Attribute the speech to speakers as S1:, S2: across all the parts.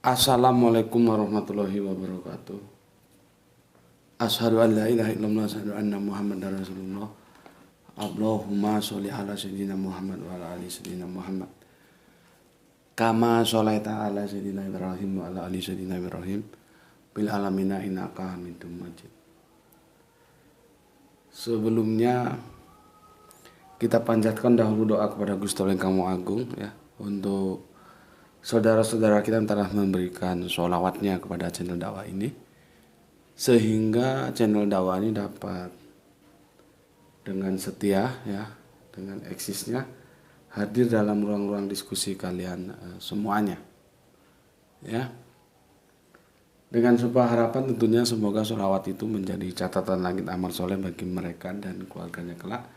S1: Assalamualaikum warahmatullahi wabarakatuh. Asyhadu an la ilaha illallah, asyhadu anna Muhammadar Rasulullah. Allahumma sholli ala sayyidina Muhammad wa ala ali sayyidina Muhammad. Kama sholaita ala sayyidina Ibrahim wa ala ali sayyidina Ibrahim bil alamina innaka Hamidum Majid. Sebelumnya kita panjatkan dahulu doa kepada Gusti Allah yang Kamu Agung ya, untuk saudara-saudara kita yang telah memberikan sholawatnya kepada channel dakwah ini, sehingga channel dakwah ini dapat dengan setia ya, dengan eksisnya hadir dalam ruang-ruang diskusi kalian semuanya ya, dengan sebuah harapan tentunya semoga sholawat itu menjadi catatan langit amal soleh bagi mereka dan keluarganya kelak,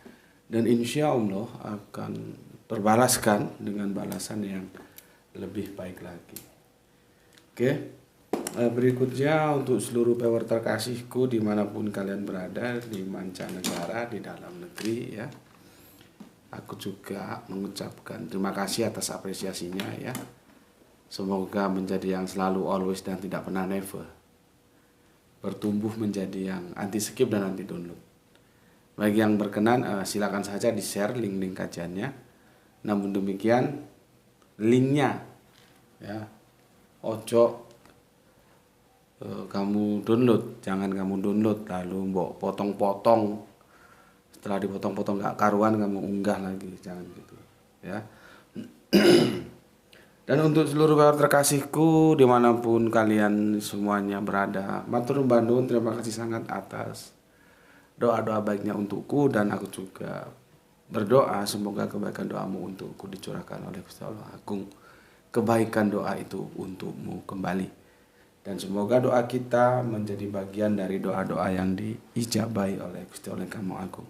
S1: dan insya Allah akan terbalaskan dengan balasan yang lebih baik lagi. Oke, berikutnya untuk seluruh viewer terkasihku dimanapun kalian berada, di mancanegara, di dalam negeri ya, aku juga mengucapkan terima kasih atas apresiasinya ya. Semoga menjadi yang selalu always dan tidak pernah never, bertumbuh menjadi yang anti skip dan anti download. Bagi yang berkenan silakan saja di share link-link kajiannya. Namun demikian linknya ya, ojo kamu download, jangan kamu download lalu mbok potong-potong, setelah dipotong-potong gak karuan kamu unggah lagi, jangan gitu ya. Dan untuk seluruh kawan terkasihku dimanapun kalian semuanya berada, matur nuwun, terima kasih sangat atas doa-doa baiknya untukku, dan aku juga berdoa semoga kebaikan doamu untukku dicurahkan oleh Gusti Allah Agung. Kebaikan doa itu untukmu kembali, dan semoga doa kita menjadi bagian dari doa-doa yang diijabahi oleh Gusti Allah Kamu Agung.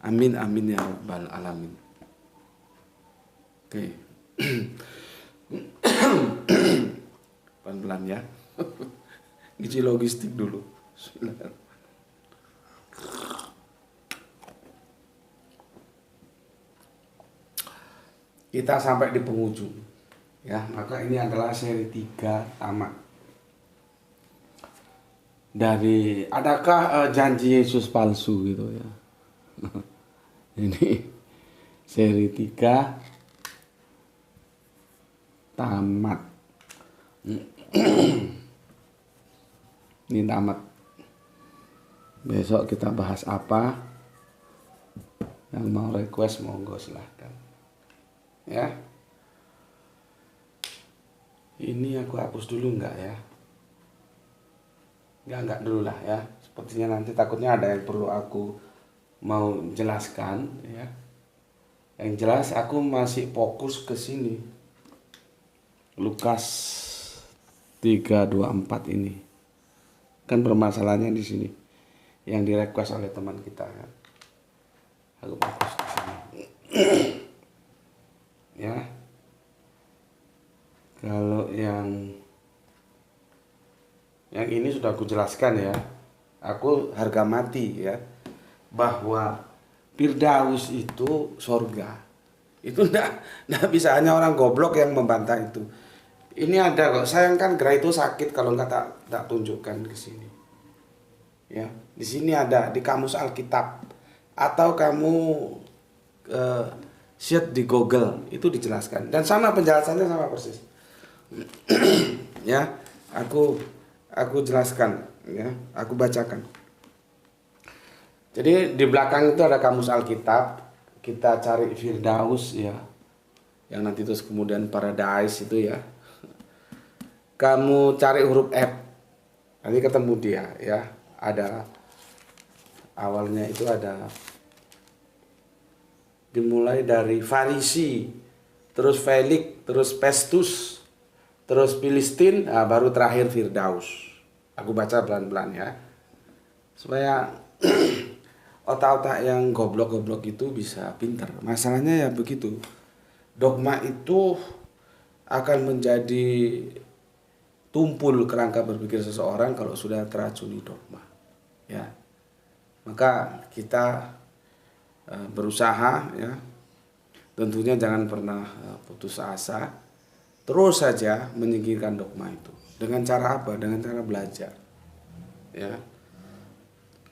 S1: Amin amin ya rabbal alamin. Oke. Pelan-pelan ya. Ngisi logistik dulu. Kita sampai di penghujung ya, maka ini adalah seri 3 tamat dari adakah janji Yesus palsu gitu ya. Ini seri 3 tamat. Ini tamat. Besok kita bahas apa? Yang mau request monggo silahkan ya. Ini aku hapus dulu enggak ya? Enggak dulu lah ya. Sepertinya nanti takutnya ada yang perlu aku mau jelaskan ya. Yang jelas aku masih fokus ke sini. Lukas 3:24 ini. Kan permasalahannya di sini. Yang direquest oleh teman kita kan. Aku fokus ke sini. Ya. Kalau yang ini sudah aku jelaskan ya. Aku harga mati ya, bahwa Firdaus itu sorga. Itu enggak bisa hanya orang goblok yang membantah itu. Ini ada kok. Sayangkan gerai itu sakit kalau enggak tak tunjukkan ke sini. Ya, di sini ada di kamus Alkitab, atau kamu search di Google itu dijelaskan, dan sama penjelasannya sama persis. Ya, aku jelaskan ya, aku bacakan. Jadi di belakang itu ada kamus Alkitab, kita cari Firdaus ya, yang nanti terus kemudian paradise itu ya. Kamu cari huruf F, nanti ketemu dia ya. Ada awalnya itu ada, dimulai dari Farisi, terus Felix, terus Pestus, terus Filistin, baru terakhir Firdaus. Aku baca pelan-pelan ya, supaya otak-otak yang goblok-goblok itu bisa pintar. Masalahnya ya begitu, dogma itu akan menjadi tumpul kerangka berpikir seseorang kalau sudah teracuni dogma ya. Maka kita berusaha ya, tentunya jangan pernah putus asa terus saja menyingkirkan dogma itu. Dengan cara apa? Dengan cara belajar. Ya.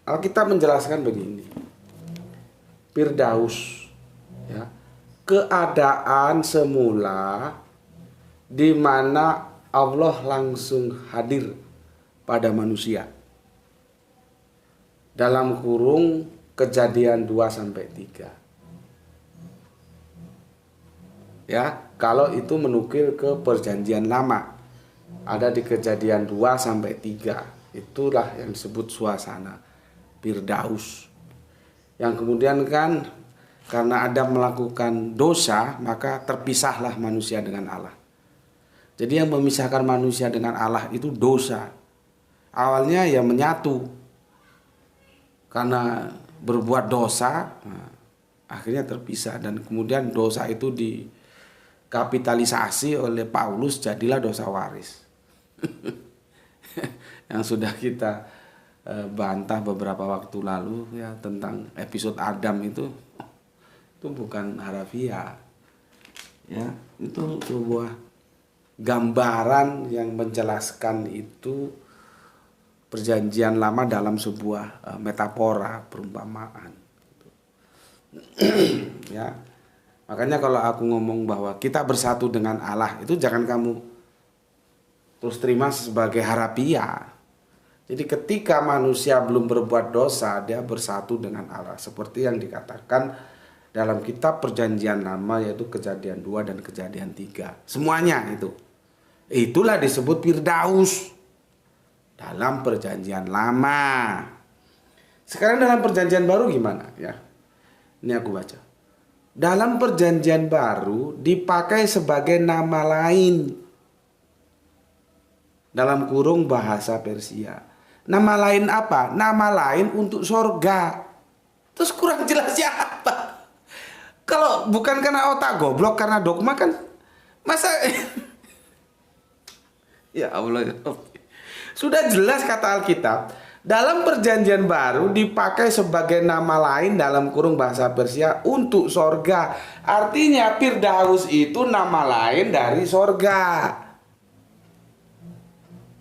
S1: Alkitab menjelaskan begini. Firdaus, ya, keadaan semula di mana Allah langsung hadir pada manusia. Dalam kurung Kejadian 2 sampai 3. Ya, kalau itu menukil ke Perjanjian Lama. Ada di Kejadian 2 sampai 3. Itulah yang disebut suasana Firdaus. Yang kemudian kan karena Adam melakukan dosa, maka terpisahlah manusia dengan Allah. Jadi yang memisahkan manusia dengan Allah itu dosa. Awalnya ya menyatu. Karena berbuat dosa, nah, akhirnya terpisah. Dan kemudian dosa itu dikapitalisasi oleh Paulus, jadilah dosa waris. Yang sudah kita bantah beberapa waktu lalu ya, tentang episode Adam itu bukan harafiah. Ya, itu sebuah gambaran yang menjelaskan itu Perjanjian Lama dalam sebuah metafora, perumpamaan. Ya, makanya kalau aku ngomong bahwa kita bersatu dengan Allah, itu jangan kamu terus terima sebagai harafiah. Jadi ketika manusia belum berbuat dosa, dia bersatu dengan Allah. Seperti yang dikatakan dalam kitab Perjanjian Lama, yaitu Kejadian 2 dan Kejadian 3. Semuanya itu. Itulah disebut Firdaus dalam Perjanjian Lama. Sekarang dalam Perjanjian Baru gimana ya? Ini aku baca. Dalam Perjanjian Baru dipakai sebagai nama lain. Dalam kurung bahasa Persia. Nama lain apa? Nama lain untuk sorga. Terus kurang jelasnya apa? Kalau bukan karena otak goblok, karena dogma kan masa ya Allah. Sudah jelas kata Alkitab, dalam Perjanjian Baru dipakai sebagai nama lain dalam kurung bahasa Persia untuk sorga. Artinya Firdaus itu nama lain dari sorga.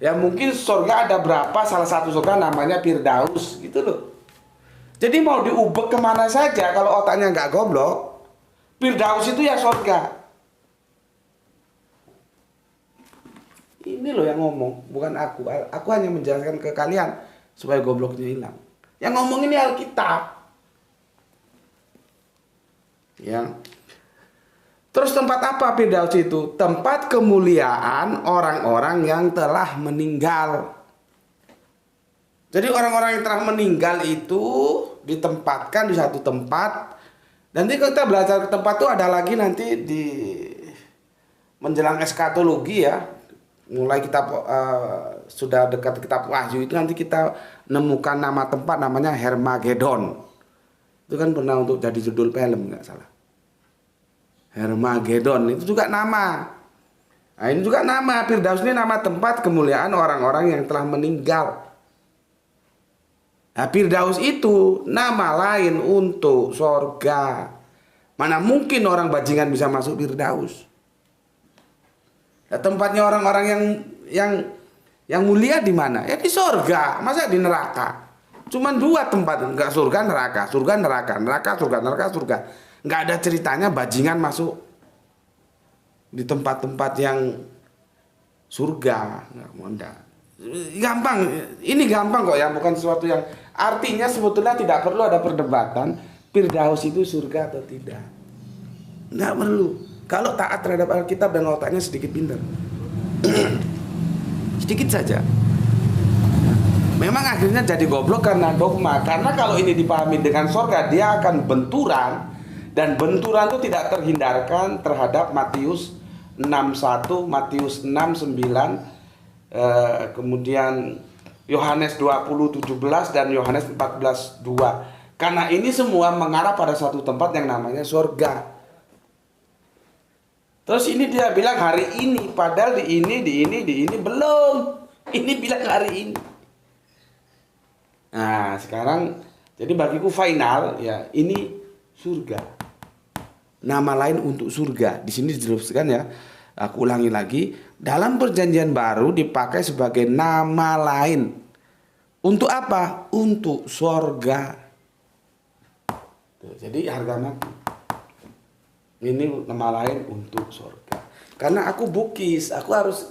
S1: Ya mungkin sorga ada berapa, salah satu sorga namanya Firdaus gitu loh. Jadi mau diubek kemana saja kalau otaknya nggak goblok, Firdaus itu ya sorga. Ini loh yang ngomong, bukan aku. Aku hanya menjelaskan ke kalian supaya gobloknya hilang. Yang ngomong ini Alkitab. Ya. Terus tempat apa Firdaus itu? Tempat kemuliaan orang-orang yang telah meninggal. Jadi orang-orang yang telah meninggal itu ditempatkan di satu tempat. Nanti kalau kita belajar ke tempat itu ada lagi nanti di menjelang eskatologi ya. Mulai kita sudah dekat kitab Wahyu itu nanti kita nemukan nama tempat namanya Hermagedon. Itu kan pernah untuk jadi judul film nggak salah. Hermagedon itu juga nama. Nah, ini juga nama Firdaus, ini nama tempat kemuliaan orang-orang yang telah meninggal. Nah, Firdaus itu nama lain untuk sorga. Mana mungkin orang bajingan bisa masuk Firdaus? Ya, tempatnya orang-orang yang mulia di mana? Ya di sorga, masa di neraka? Cuman dua tempat, enggak surga neraka, surga neraka, neraka surga, neraka surga. Enggak ada ceritanya bajingan masuk di tempat-tempat yang surga, enggak. Gampang, ini gampang kok ya, bukan sesuatu yang artinya sebetulnya tidak perlu ada perdebatan Firdaus itu surga atau tidak. Enggak perlu. Kalau taat terhadap Alkitab dan otaknya sedikit pintar. Sedikit saja. Memang akhirnya jadi goblok karena dogma. Karena kalau ini dipahami dengan surga, dia akan benturan. Dan benturan itu tidak terhindarkan terhadap Matius 6:1, Matius 6:9, kemudian Yohanes 20:17 dan Yohanes 14:2. Karena ini semua mengarah pada satu tempat yang namanya surga. Terus ini dia bilang hari ini, padahal di ini belum. Ini bilang hari ini. Nah, sekarang jadi bagiku final ya, ini surga. Nama lain untuk surga. Di sini dijelaskan ya. Aku ulangi lagi, dalam perjanjian baru dipakai sebagai nama lain. Untuk apa? Untuk sorga. Jadi harga mati. Ini nama lain untuk sorga. Karena aku bukis, aku harus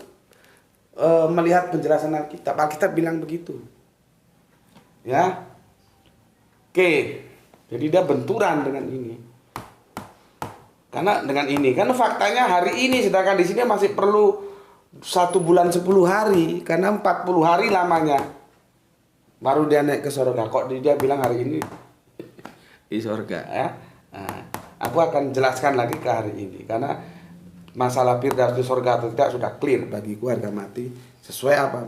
S1: melihat penjelasan Alkitab. Alkitab bilang begitu. Ya. Oke. Jadi dia benturan dengan ini. Karena dengan ini, karena faktanya hari ini, sedangkan di sini masih perlu 1 bulan 10 hari, karena 40 hari lamanya baru dia naik ke surga. Kok dia bilang hari ini di surga ya? Nah, aku akan jelaskan lagi ke hari ini, karena masalah Firdaus di surga atau tidak sudah clear bagiku. Harga mati sesuai apa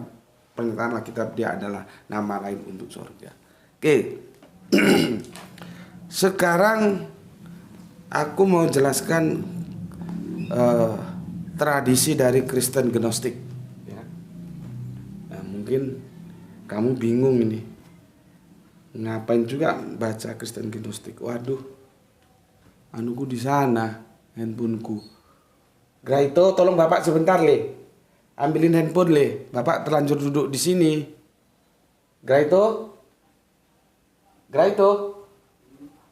S1: pernyataan Alkitab, dia adalah nama lain untuk surga. Oke. Sekarang aku mau jelaskan tradisi dari Kristen Gnostik. Ya. Nah, mungkin kamu bingung ini, ngapain juga baca Kristen Gnostik? Waduh, anuku di sana, handphoneku. Graito, tolong bapak sebentar le, ambilin handphone le. Bapak terlanjur duduk di sini. Graito,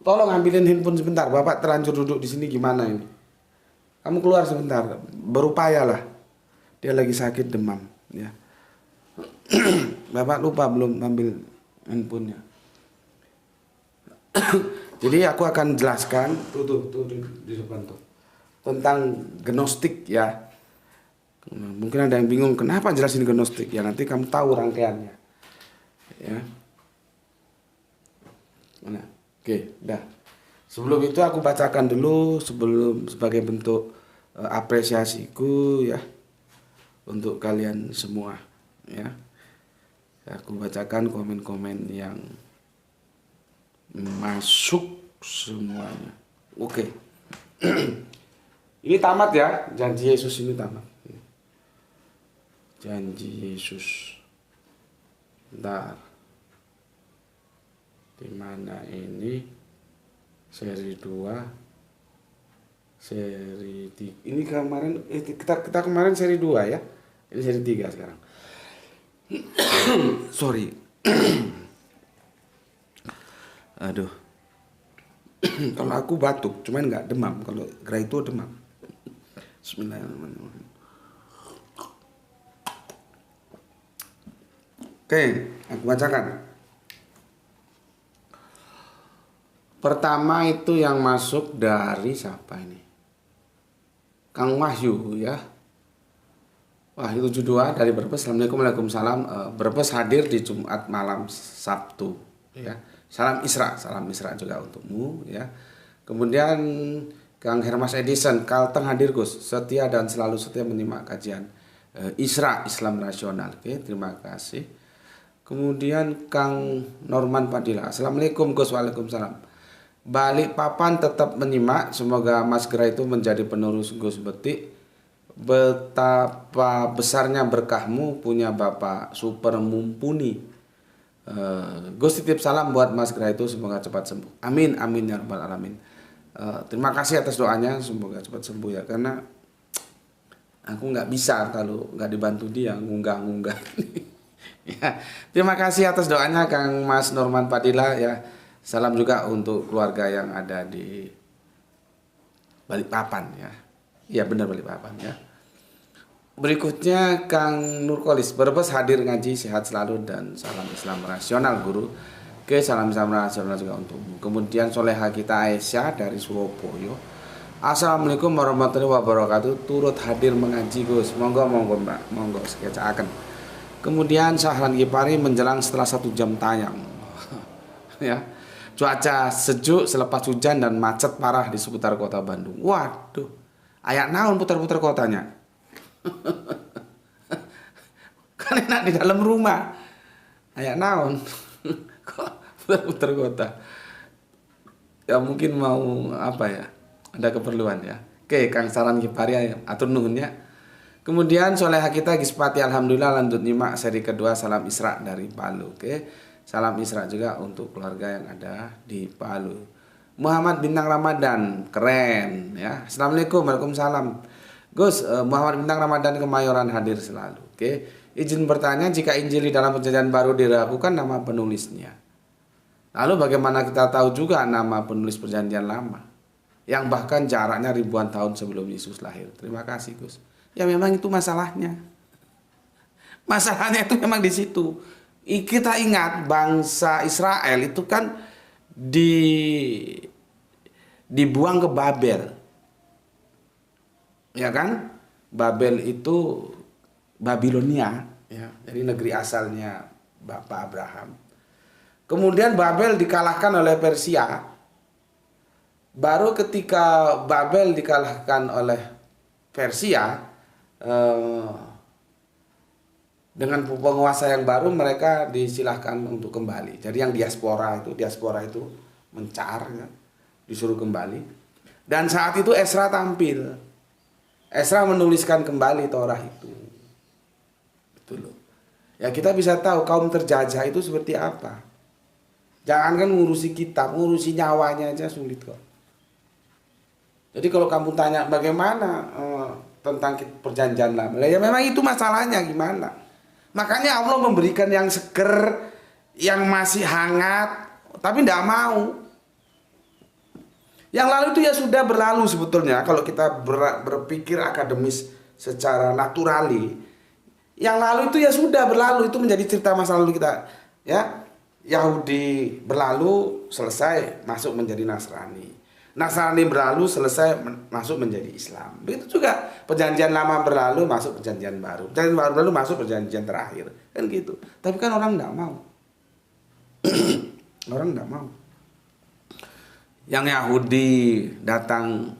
S1: tolong ambilin handphone sebentar. Bapak terlanjur duduk di sini, gimana ini? Kamu keluar sebentar, berupayalah. Dia lagi sakit demam, ya. Bapak lupa belum ambil handphonenya. Jadi aku akan jelaskan tuh di depan tuh tentang Gnostik ya. Mungkin ada yang bingung kenapa jelasin Gnostik, ya nanti kamu tahu rangkaiannya. Ya. Mana? Oke, dah. Sebelum itu aku bacakan dulu sebagai bentuk apresiasiku ya untuk kalian semua ya. Aku bacakan komen-komen yang masuk semuanya. Oke. Ini tamat ya, janji Yesus ini tamat. Janji Yesus. Bentar. Di mana ini? Seri 2, seri 3. Ini kemarin kita kemarin seri 2 ya. Ini seri 3 sekarang. Sorry. Aduh. Kalau aku batuk, cuman nggak demam. Kalau Graito demam. Bismillahirrahmanirrahim. Oke, aku bacakan. Pertama itu yang masuk dari siapa ini? Kang Wahyu ya. Wahyu 72 dari Brebes. Assalamualaikum, waalaikumsalam. Brebes hadir di Jumat malam Sabtu ya. Salam Isra juga untukmu ya. Kemudian Kang Hermas Edison, Kalteng hadir Gus. Setia dan selalu setia menyimak kajian Isra Islam Rasional. Oke, terima kasih. Kemudian Kang Norman Padilla. Assalamualaikum Gus, waalaikumsalam. Balik papan tetap menyimak. Semoga Mas Graito menjadi penerus Gus Betik. Betapa besarnya berkahmu punya Bapak super mumpuni. Gus titip salam buat Mas Graito, semoga cepat sembuh. Amin amin ya rabbal alamin. Terima kasih atas doanya, semoga cepat sembuh ya. Karena aku nggak bisa kalau nggak dibantu dia ngunggah-ngunggah. Ya, terima kasih atas doanya Kang Mas Norman Padilla ya. Salam juga untuk keluarga yang ada di Balikpapan ya. Iya benar Balikpapan ya. Berikutnya Kang Nurkolis, Brebes hadir ngaji, sehat selalu dan salam Islam rasional guru. Oke, salam Islam rasional juga untukmu. Kemudian Soleha kita Aisyah dari Surabaya. Assalamualaikum warahmatullahi wabarakatuh. Turut hadir mengaji Gus. Monggo Mbak, monggo sekecaaken. Kemudian Sahlan Gipari menjelang setelah 1 jam tayang. Ya. Cuaca sejuk selepas hujan dan macet parah di seputar kota Bandung. Waduh, ayak naon putar-putar kotanya. Kan enak di dalam rumah. Ayak naon. Kok putar-putar kota. Ya mungkin mau apa ya, ada keperluan ya. Oke, Kang Saran Gipari atur nuhun ya. Kemudian Soleha kita Gispati, alhamdulillah lanjut nyimak seri kedua Salam Isra dari Palu. Oke. Salam Isra juga untuk keluarga yang ada di Palu. Muhammad Bintang Ramadan, keren ya. Assalamualaikum, waalaikumsalam. Gus, Muhammad Bintang Ramadan Kemayoran hadir selalu. Oke. Izin bertanya, jika Injil di dalam Perjanjian Baru diragukan nama penulisnya, lalu bagaimana kita tahu juga nama penulis Perjanjian Lama yang bahkan jaraknya ribuan tahun sebelum Yesus lahir? Terima kasih, Gus. Ya memang itu masalahnya. Masalahnya itu memang di situ. Kita ingat bangsa Israel itu kan dibuang ke Babel. Ya kan? Babel itu Babilonia, ya, jadi negeri asalnya Bapak Abraham. Kemudian Babel dikalahkan oleh Persia. Baru ketika Babel dikalahkan oleh Persia, dengan penguasa yang baru mereka disilahkan untuk kembali. Jadi yang diaspora itu mencar, ya, disuruh kembali. Dan saat itu Esra tampil. Esra menuliskan kembali Torah itu. Loh. Ya kita bisa tahu kaum terjajah itu seperti apa. Jangankan ngurusi kitab, ngurusi nyawanya aja sulit kok. Jadi kalau kamu tanya bagaimana tentang Perjanjian Lama, ya memang itu masalahnya gimana. Makanya Allah memberikan yang seger, yang masih hangat, tapi tidak mau. Yang lalu itu ya sudah berlalu sebetulnya. Kalau kita berpikir akademis secara naturali, yang lalu itu ya sudah berlalu, itu menjadi cerita masa lalu kita. Ya, Yahudi berlalu, selesai masuk menjadi Nasrani. Nasrani berlalu, selesai masuk menjadi Islam. Begitu juga Perjanjian Lama berlalu, masuk Perjanjian Baru. Perjanjian Baru berlalu, masuk Perjanjian terakhir. Kan gitu. Tapi kan orang tidak mau. Orang tidak mau. Yang Yahudi datang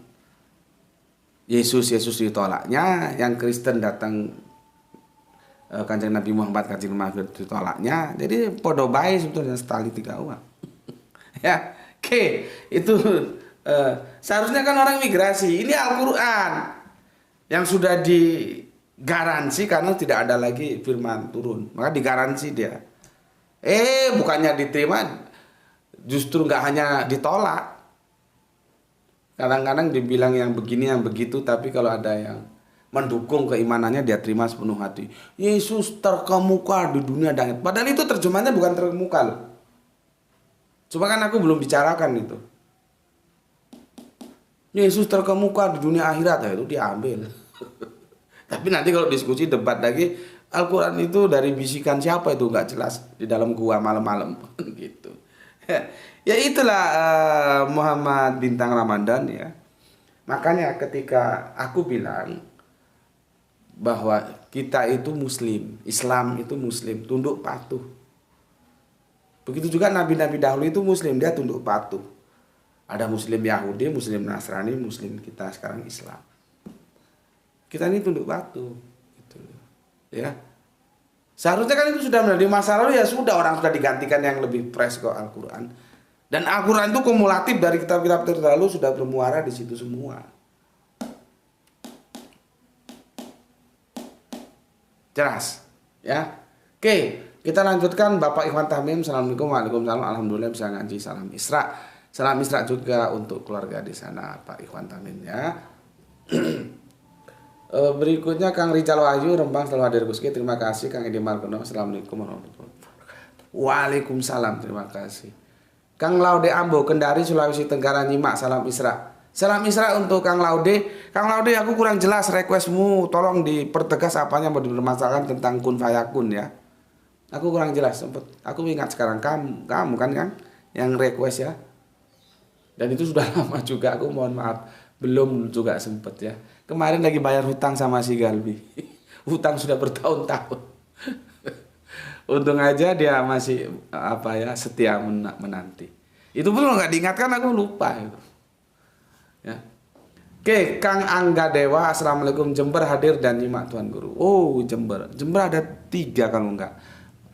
S1: Yesus ditolaknya, yang Kristen datang Kanjeng Nabi Muhammad Kanjeng Nabi ditolaknya. Jadi podo bae sebetulnya setali tiga uang. Ya, oke, itu seharusnya kan orang migrasi. Ini Al-Qur'an yang sudah digaransi karena tidak ada lagi firman turun. Maka digaransi dia. Bukannya diterima, justru nggak hanya ditolak. Kadang-kadang dibilang yang begini yang begitu, tapi kalau ada yang mendukung keimanannya dia terima sepenuh hati. Yesus terkemuka di dunia dan padahal itu terjemahannya bukan terkemuka loh. Cuma kan aku belum bicarakan itu. Yesus terkemuka di dunia akhirat, ya itu diambil. Tapi nanti kalau diskusi debat lagi, Al-Quran itu dari bisikan siapa itu nggak jelas di dalam gua malam-malam gitu. Ya itulah Muhammad Bintang Ramadan ya. Makanya ketika aku bilang bahwa kita itu muslim, Islam itu muslim, tunduk patuh. Begitu juga nabi-nabi dahulu itu muslim, dia tunduk patuh. Ada muslim Yahudi, muslim Nasrani, muslim kita sekarang Islam. Kita ini tunduk patuh gitu. Ya. Seharusnya kan itu sudah menjadi masa lalu, ya sudah, orang sudah digantikan yang lebih fresh kok Al-Qur'an. Dan Al-Qur'an itu kumulatif dari kitab-kitab terdahulu sudah bermuara di situ semua. Jelas, ya. Oke, kita lanjutkan. Bapak Ikhwan Tahmim, assalamualaikum, waalaikumsalam, alhamdulillah bisa ngaji, salam Isra. Salam Isra juga untuk keluarga di sana, Pak Ikhwan Tahmim ya. Berikutnya Kang Rijal Wahyu Rembang selalu hadir Guski. Terima kasih Kang Edi Margono. Assalamualaikum warahmatullahi wabarakatuh. Waalaikumsalam, terima kasih. Kang Laude Ambo Kendari Sulawesi Tenggara nyimak salam Isra. Salam Isra untuk Kang Laude. Kang Laude, aku kurang jelas requestmu, tolong dipertegas apanya mau dipermasalahkan tentang kun fayakun ya. Aku kurang jelas sempet. Aku ingat sekarang kamu kan yang request ya. Dan itu sudah lama juga, aku mohon maaf belum juga sempet ya. Kemarin lagi bayar hutang sama si Galbi. Hutang sudah bertahun-tahun. Untung aja dia masih setia menanti. Itu pun nggak diingatkan, aku lupa itu. Ya. Oke, Kang Angga Dewa, assalamualaikum, Jember hadir dan nyimak Tuan Guru. Oh, Jember ada 3 kalau enggak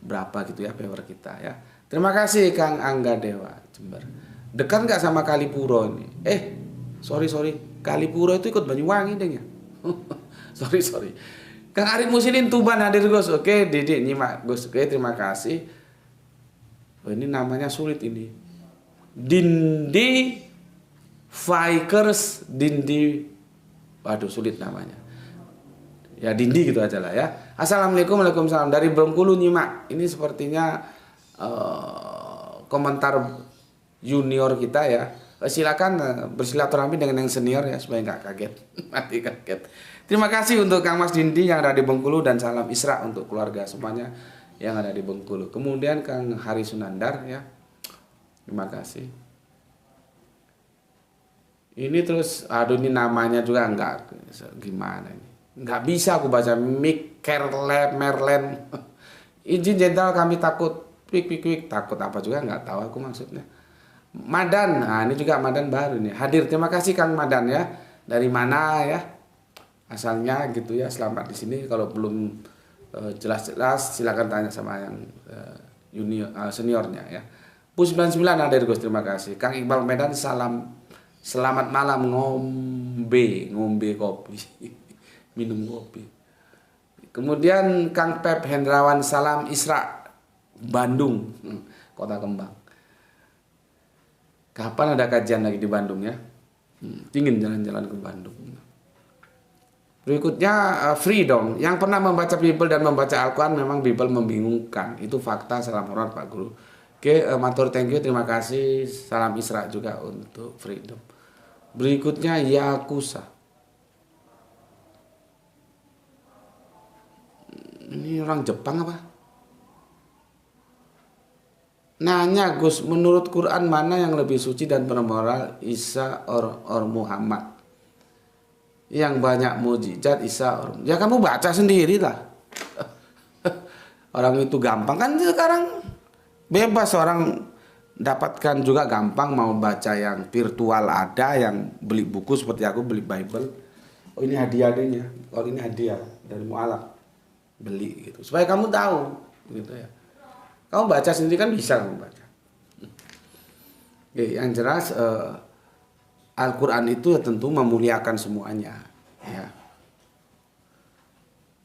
S1: berapa gitu ya paper kita ya. Terima kasih Kang Angga Dewa, Jember. Dekat nggak sama Kalipuro ini? Sorry, Kalipuro itu ikut Banyuwangi deh ya. sorry. Kang Arif Musilin Tuban hadir Gus. Oke, Didik nyimak Gus. Oke, terima kasih. Oh, ini namanya sulit ini. Dindi Fikers Dindi. Waduh, sulit namanya. Ya Dindi gitu aja lah ya. Assalamualaikum, waalaikumsalam dari Bengkulu nyimak. Ini sepertinya komentar junior kita ya. Silakan bersilaturahmi dengan yang senior ya supaya nggak kaget. Mati kaget. Terima kasih untuk Kang Mas Dindi yang ada di Bengkulu dan salam Isra untuk keluarga semuanya yang ada di Bengkulu. Kemudian Kang Hari Sunandar ya. Terima kasih. Ini terus aduh ini namanya juga enggak gimana ini. Enggak bisa aku baca Merlen. Izin jenderal kami takut. Pik takut apa juga enggak tahu aku maksudnya. Madan. Nah, ini juga Madan baru nih. Hadir. Terima kasih Kang Madan ya. Dari mana ya? Asalnya gitu ya. Selamat di sini. Kalau belum jelas-jelas silakan tanya sama yang seniornya ya. Pus 99 hadir Gus, terima kasih. Kang Iqbal Medan salam selamat malam ngombe kopi. Minum kopi. Kemudian Kang Pep Hendrawan salam Isra Bandung, Kota Kembang. Kapan ada kajian lagi di Bandung ya? Ingin jalan-jalan ke Bandung. Berikutnya Freedom. Yang pernah membaca Bible dan membaca Al-Quran memang Bible membingungkan. Itu fakta. Salam hormat Pak Guru. Oke, matur thank you, terima kasih. Salam Isra juga untuk Freedom. Berikutnya Yakusa. Ini orang Jepang apa? Nanya Gus, menurut Quran mana yang lebih suci dan bermoral, Isa or Muhammad? Yang banyak mujizat Isa or... Ya kamu baca sendiri lah. Orang itu gampang kan sekarang. Bebas orang dapatkan juga gampang, mau baca yang virtual ada, yang beli buku seperti aku beli Bible. Oh ini hadiah adanya, oh ini hadiah dari mualaf, beli gitu supaya kamu tahu gitu ya. Kamu baca sendiri kan bisa kamu baca. Oke, yang jelas Al-Quran itu tentu memuliakan semuanya ya.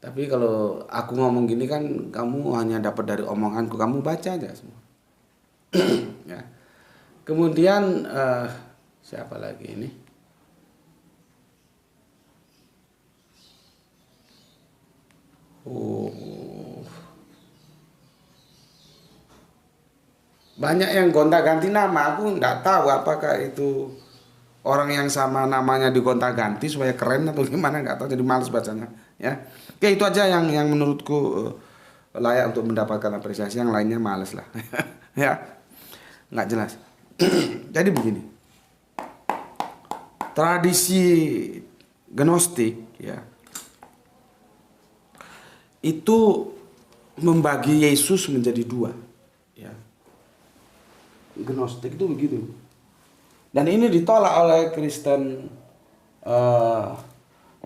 S1: Tapi kalau aku ngomong gini kan kamu hanya dapat dari omonganku, kamu baca aja semua. Ya. Kemudian siapa lagi ini? Banyak yang gonta-ganti nama, aku nggak tahu apakah itu orang yang sama namanya digonta-ganti supaya keren atau gimana, nggak tahu, jadi males bacanya ya. Oke, itu aja yang menurutku layak untuk mendapatkan apresiasi, yang lainnya males lah. Ya, nggak jelas. Jadi begini, tradisi Gnostik ya itu membagi Yesus menjadi dua ya. Gnostik itu begitu, dan ini ditolak oleh Kristen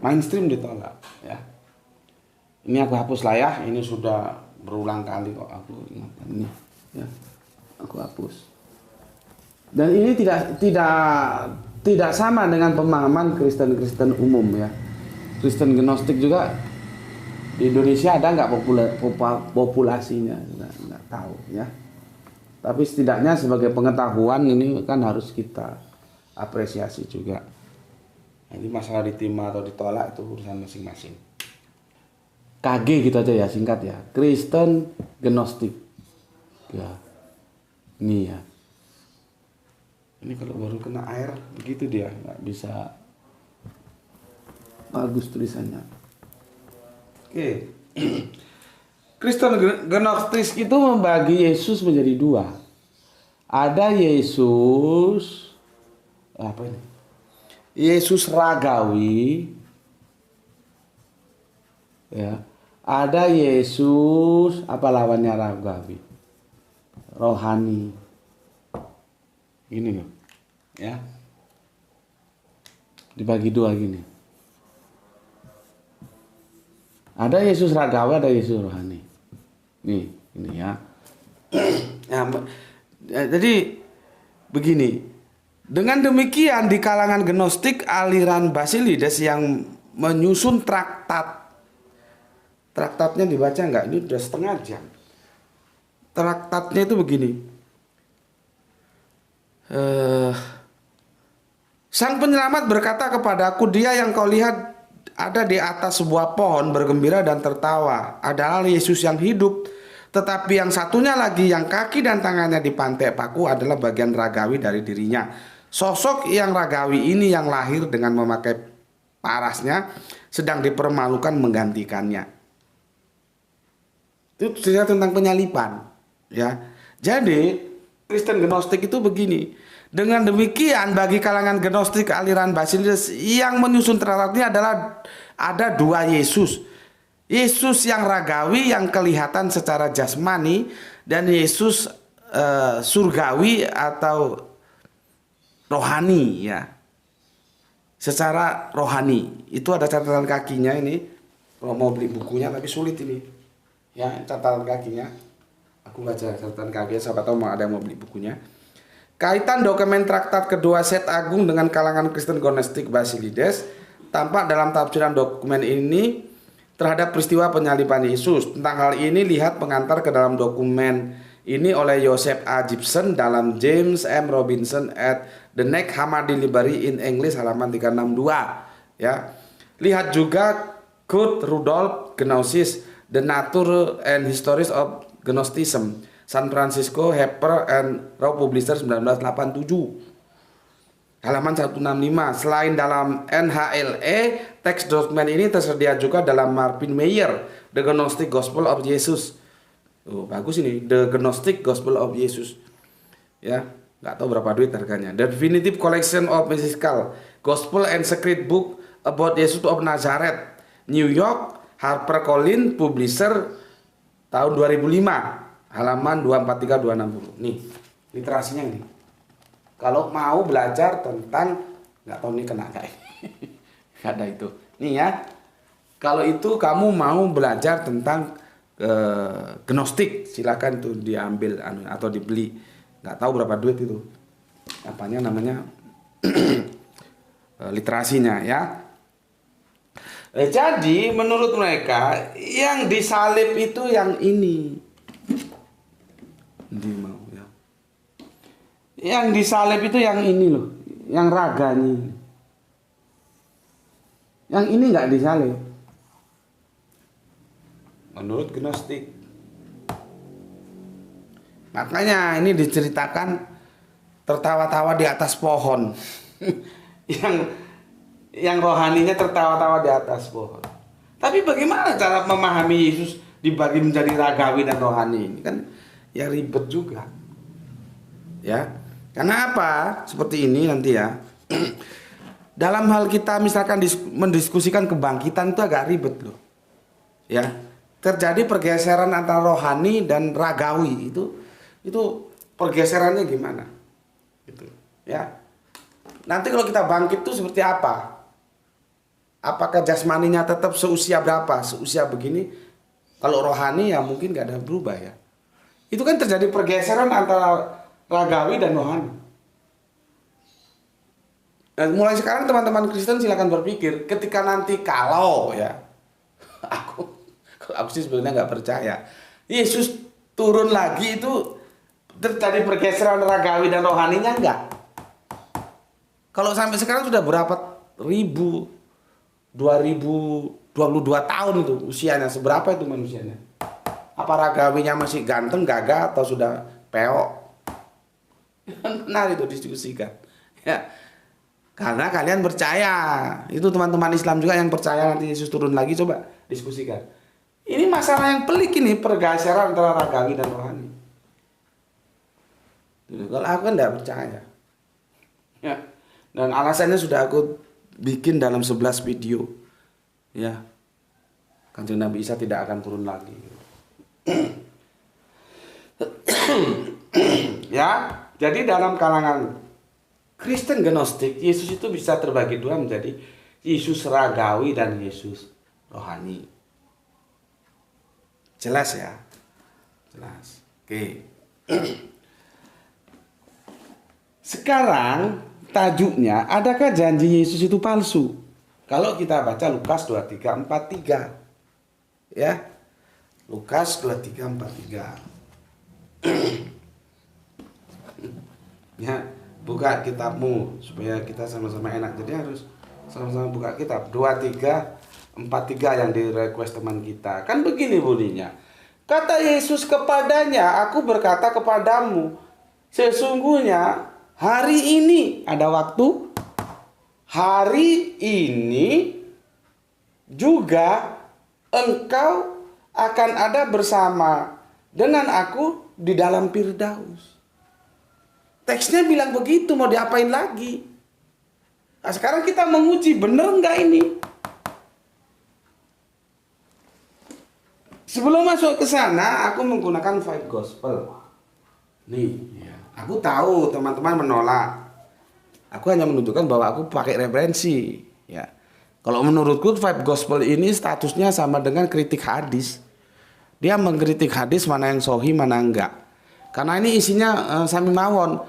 S1: mainstream, ditolak ya. Ini aku hapus lah ya, ini sudah berulang kali kok aku ingatkan ini ya, aku hapus. Dan ini tidak sama dengan pemahaman Kristen umum ya. Kristen Gnostik juga di Indonesia ada nggak populasinya, nggak tahu ya. Tapi setidaknya sebagai pengetahuan ini kan harus kita apresiasi juga. Ini masalah diterima atau ditolak itu urusan masing-masing. KG gitu aja ya, singkat ya. Kristen Gnostik. Ya. Ini ya. Ini kalau baru kena air begitu dia, nggak bisa bagus tulisannya. Oke. Kristen Gnostik itu membagi Yesus menjadi dua. Ada Yesus apa ini? Yesus ragawi. Ya. Ada Yesus apa lawannya ragawi? Rohani. Gini loh. Ya. Dibagi dua gini. Ada Yesus ragawi, ada Yesus rohani. Nih, ini ya. Jadi begini. Dengan demikian di kalangan Gnostik, aliran Basilides yang menyusun traktatnya dibaca nggak? Ini udah setengah jam. Traktatnya itu begini. Sang penyelamat berkata kepadaku, dia yang kau lihat ada di atas sebuah pohon bergembira dan tertawa adalah Yesus yang hidup. Tetapi yang satunya lagi yang kaki dan tangannya dipantek paku adalah bagian ragawi dari dirinya. Sosok yang ragawi ini yang lahir dengan memakai parasnya sedang dipermalukan menggantikannya. Itu cerita tentang penyalipan, ya. Jadi Kristen Gnostik itu begini. Dengan demikian bagi kalangan Gnostik aliran Basilides yang menyusun traktatnya adalah ada dua Yesus. Yesus yang ragawi yang kelihatan secara jasmani dan Yesus surgawi atau rohani, ya. Secara rohani. Itu ada catatan kakinya ini. Kalau mau beli bukunya tapi sulit ini. Ya, catatan kakinya. Aku baca catatan kakinya, siapa tahu ada yang mau beli bukunya. Kaitan dokumen traktat kedua Set Agung dengan kalangan Kristen Gnostik Basilides tampak dalam tafsiran dokumen ini terhadap peristiwa penyaliban Yesus. Tentang hal ini lihat pengantar ke dalam dokumen ini oleh Joseph A. Gibson dalam James M. Robinson at the Neck Hammadi Library in English halaman 362. Ya. Lihat juga Kurt Rudolph Gnosis, The Nature and Histories of Gnosticism, San Francisco, Harper and Row Publisher 1987. Halaman 165. Selain dalam NHLE, teks dokumen ini tersedia juga dalam Marvin Meyer, The Gnostic Gospel of Jesus. Oh, bagus ini, The Gnostic Gospel of Jesus. Ya, nggak tahu berapa duit harganya. The Definitive Collection of Mystical Gospel and Secret Book About Jesus of Nazareth, New York, HarperCollins Publisher, tahun 2005. Halaman 243-260. Nih, literasinya ini. Kalau mau belajar tentang, nggak tahu nih kena nggak nggak ada itu. Nih ya, kalau itu kamu mau belajar tentang Gnostik, silakan tuh diambil atau dibeli. Nggak tahu berapa duit itu. Apanya namanya literasinya ya. Jadi menurut mereka yang disalib itu yang ini. Dia mau ya. Yang disalib itu yang ini loh, yang raganya. Yang ini nggak disalib. Menurut Gnostik. Makanya ini diceritakan tertawa-tawa di atas pohon. yang rohaninya tertawa-tawa di atas pohon. Tapi bagaimana cara memahami Yesus dibagi menjadi ragawi dan rohani ini? Kan ya ribet juga. Ya. Karena apa? Seperti ini nanti ya. Dalam hal kita misalkan mendiskusikan kebangkitan itu agak ribet loh. Ya. Terjadi pergeseran antara rohani dan ragawi itu pergeserannya gimana? Gitu. Ya. Nanti kalau kita bangkit itu seperti apa? Apakah jasmaninya tetap seusia berapa? Seusia begini. Kalau rohani ya mungkin gak ada berubah ya. Itu kan terjadi pergeseran antara ragawi dan rohani. Dan mulai sekarang teman-teman Kristen silakan berpikir, ketika nanti kalau ya, aku sih sebenarnya nggak percaya Yesus turun lagi itu terjadi pergeseran ragawi dan rohaninya enggak. Kalau sampai sekarang sudah berapa ribu, 2022 tahun itu usianya, seberapa itu manusianya? Apa ragawinya masih ganteng, gagah atau sudah peok? Benar itu diskusikan ya, karena kalian percaya. Itu teman-teman Islam juga yang percaya nanti Yesus turun lagi, coba diskusikan. Ini masalah yang pelik ini, pergeseran antara ragawi dan rohani. Kalau aku kan tidak percaya ya, dan alasannya sudah aku bikin dalam 11 video ya. Kanjeng Nabi Isa tidak akan turun lagi. Ya, jadi dalam kalangan Kristen Gnostik, Yesus itu bisa terbagi dua menjadi Yesus ragawi dan Yesus rohani. Jelas ya? Jelas. Oke. Sekarang tajuknya, adakah janji Yesus itu palsu? Kalau kita baca Lukas 23:43. Ya. Lukas 23:43. Ya, buka kitabmu supaya kita sama-sama enak. Jadi harus sama-sama buka kitab. 23 43 yang di request teman kita. Kan begini bunyinya. Kata Yesus kepadanya, aku berkata kepadamu, sesungguhnya hari ini ada waktu, hari ini juga engkau akan ada bersama dengan aku di dalam Firdaus. Teksnya bilang begitu, mau diapain lagi? Nah, sekarang kita menguji, bener nggak ini? Sebelum masuk ke sana, aku menggunakan Five Gospel. Nih, ya. Aku tahu teman-teman menolak. Aku hanya menunjukkan bahwa aku pakai referensi. Ya, kalau menurutku Five Gospel ini statusnya sama dengan kritik hadis. Dia mengkritik hadis mana yang sahih, mana enggak. Karena ini isinya sami mawon.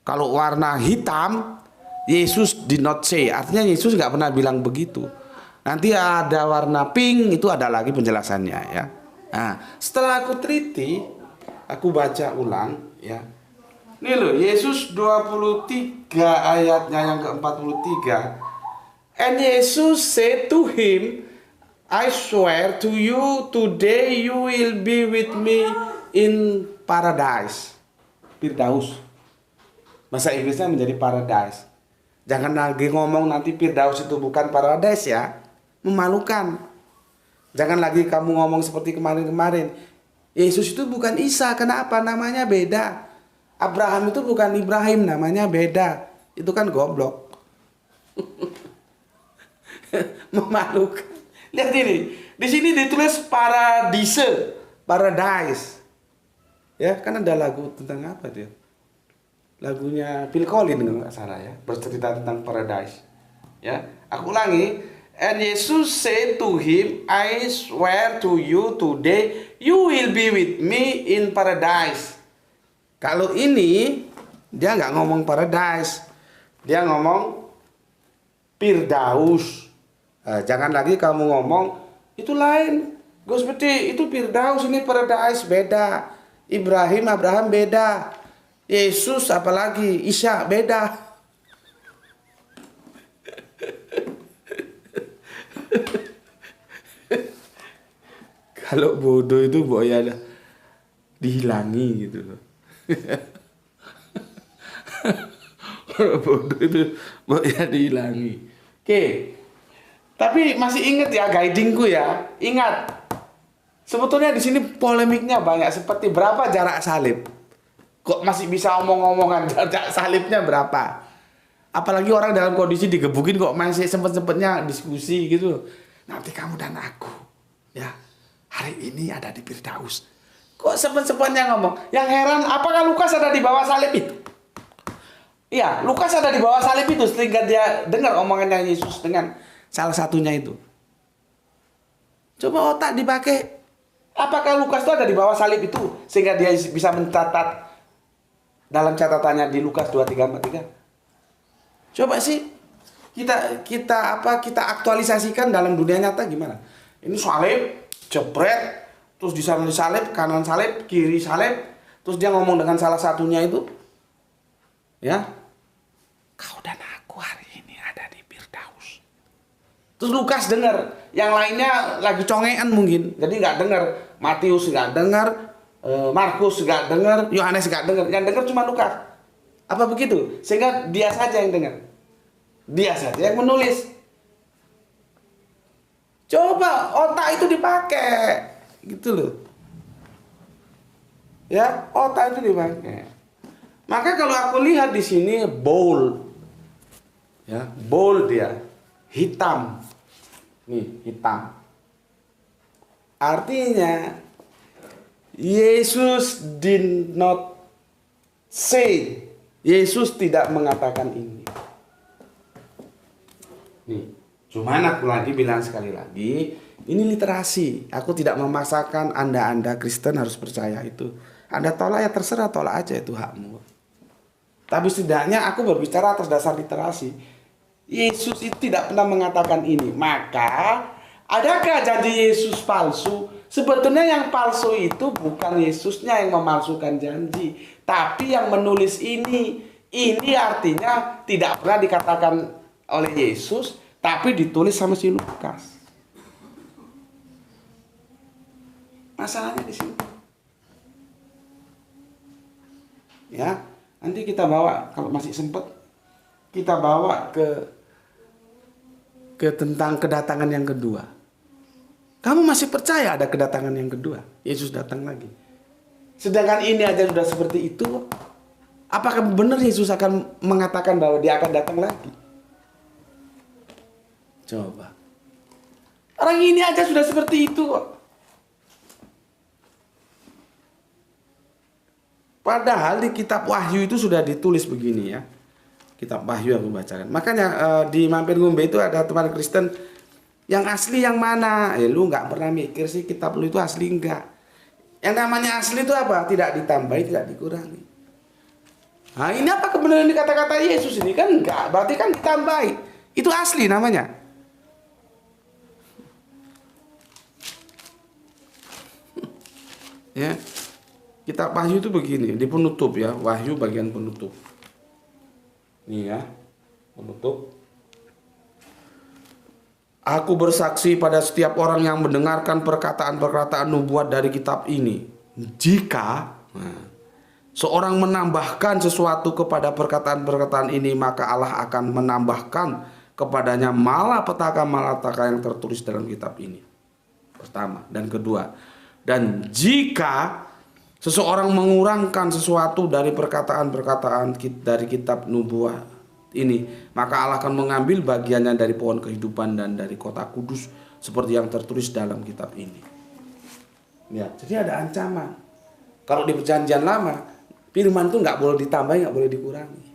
S1: Kalau warna hitam, Yesus did not say. Artinya Yesus nggak pernah bilang begitu. Nanti ada warna pink, itu ada lagi penjelasannya ya. Nah, setelah aku teliti, aku baca ulang ya. Ini loh, Yesus 23 ayatnya yang ke-43. And Jesus said to him, I swear to you, today you will be with me in paradise. Firdaus. Bahasa Inggrisnya menjadi paradise. Jangan lagi ngomong nanti Firdaus itu bukan paradise ya. Memalukan. Jangan lagi kamu ngomong seperti kemarin-kemarin. Yesus itu bukan Isa. Kenapa? Namanya beda. Abraham itu bukan Ibrahim. Namanya beda. Itu kan goblok. Memalukan. Lihat ini. Di sini ditulis paradise. Paradise. Ya, kan ada lagu tentang apa dia? Lagunya Phil Collins kalau nggak salah ya. Bercerita tentang paradise. Ya, aku ulangi. And Jesus said to him, I swear to you today, you will be with me in paradise. Kalau ini, dia nggak ngomong paradise. Dia ngomong Firdaus. Jangan lagi kamu ngomong, itu lain. Gus Beti, itu Firdaus, ini paradise, beda. Ibrahim, Abraham, beda. Yesus, apalagi, Isa, beda. Kalau bodoh itu boya dihilangi gitu loh. Kalau bodoh itu boya dihilangi. Oke. Tapi masih ingat ya guidingku ya. Ingat. Sebetulnya di sini polemiknya banyak, seperti berapa jarak salib. Kok masih bisa omong-omongan jarak salibnya berapa? Apalagi orang dalam kondisi digebukin kok masih sempet-sempetnya diskusi gitu. Nanti kamu dan aku ya hari ini ada di Firdaus. Kok sempet-sempetnya ngomong? Yang heran apakah Lukas ada di bawah salib itu? Iya, Lukas ada di bawah salib itu sehingga dia dengar omongannya Yesus dengan salah satunya itu. Coba otak dipakai. Apakah Lukas itu ada di bawah salib itu sehingga dia bisa mencatat dalam catatannya di Lukas 23:43? Coba sih kita aktualisasikan dalam dunia nyata gimana? Ini salib, jebret, terus di sana salib, kanan salib, kiri salib, terus dia ngomong dengan salah satunya itu, ya, kau dan aku hari ini ada di Firdaus. Terus Lukas dengar, yang lainnya lagi congean mungkin, jadi nggak dengar. Matius nggak dengar, Markus nggak dengar, Yohanes nggak dengar, yang dengar cuma Lukas. Apa begitu? Sehingga dia saja yang dengar. Dia saja yang menulis. Coba otak itu dipakai. Gitu loh. Ya, otak itu dipakai. Maka kalau aku lihat di sini bold. Ya, bold dia. Hitam. Nih, hitam. Artinya Yesus did not say. Yesus tidak mengatakan ini. Nih, cuman aku lagi bilang sekali lagi, ini literasi. Aku tidak memaksakan Anda Kristen harus percaya itu. Anda tolak ya terserah, tolak aja, itu hakmu. Tapi setidaknya aku berbicara atas dasar literasi. Yesus itu tidak pernah mengatakan ini. Maka, adakah janji Yesus palsu? Sebetulnya yang palsu itu bukan Yesusnya yang memalsukan janji, tapi yang menulis ini. Ini artinya tidak pernah dikatakan oleh Yesus, tapi ditulis sama si Lukas. Masalahnya di sini. Ya, nanti kita bawa kalau masih sempat kita bawa ke tentang kedatangan yang kedua. Kamu masih percaya ada kedatangan yang kedua? Yesus datang lagi. Sedangkan ini aja sudah seperti itu. Apakah benar Yesus akan mengatakan bahwa dia akan datang lagi? Coba. Orang ini aja sudah seperti itu kok. Padahal di kitab Wahyu itu sudah ditulis begini ya. Kitab Wahyu aku bacakan. Makanya di Mampir Ngombe itu ada teman Kristen yang asli yang mana? Lu nggak pernah mikir sih kitab lu itu asli enggak? Yang namanya asli itu apa? Tidak ditambahi, tidak dikurangi. Nah ini apa kebenaran di kata-kata Yesus ini? Kan enggak, berarti kan ditambahi. Itu asli namanya. Ya, kitab Wahyu itu begini, di penutup ya, Wahyu bagian penutup. Nih ya, penutup. Aku bersaksi pada setiap orang yang mendengarkan perkataan-perkataan nubuat dari kitab ini. Jika seorang menambahkan sesuatu kepada perkataan-perkataan ini, maka Allah akan menambahkan kepadanya malapetaka-malapetaka yang tertulis dalam kitab ini. Pertama. Dan kedua, dan jika seseorang mengurangkan sesuatu dari perkataan-perkataan dari kitab nubuat ini, maka Allah akan mengambil bagiannya dari pohon kehidupan dan dari kota kudus seperti yang tertulis dalam kitab ini. Ya, jadi ada ancaman. Kalau di perjanjian lama, firman itu nggak boleh ditambah, nggak boleh dikurangi.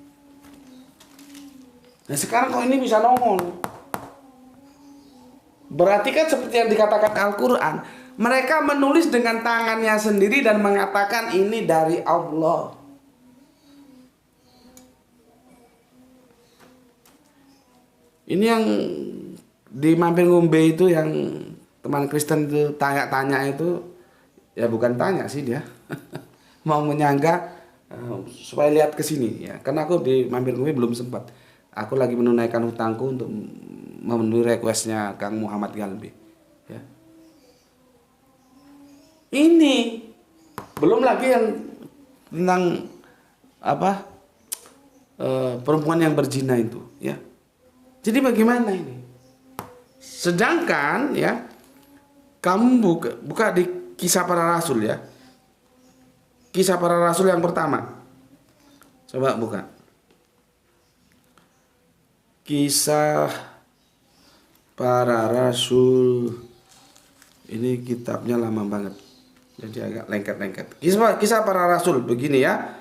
S1: Nah sekarang kok ini bisa nongol? Berarti kan seperti yang dikatakan Al-Quran, mereka menulis dengan tangannya sendiri dan mengatakan ini dari Allah. Ini yang di Mampir Ngombe itu yang teman Kristen itu tanya-tanya itu, ya bukan tanya sih dia, mau menyangka supaya lihat ke sini ya. Karena aku di Mampir Ngombe belum sempat. Aku lagi menunaikan hutangku untuk memenuhi requestnya Kang Muhammad Galbi. Ya. Ini belum lagi yang tentang apa perempuan yang berzina itu, ya. Jadi bagaimana ini? Sedangkan ya, kamu buka di Kisah Para Rasul ya. Kisah Para Rasul yang pertama. Coba buka. Kisah Para Rasul. Ini kitabnya lama banget. Jadi agak lengket-lengket. Kisah Para Rasul begini ya.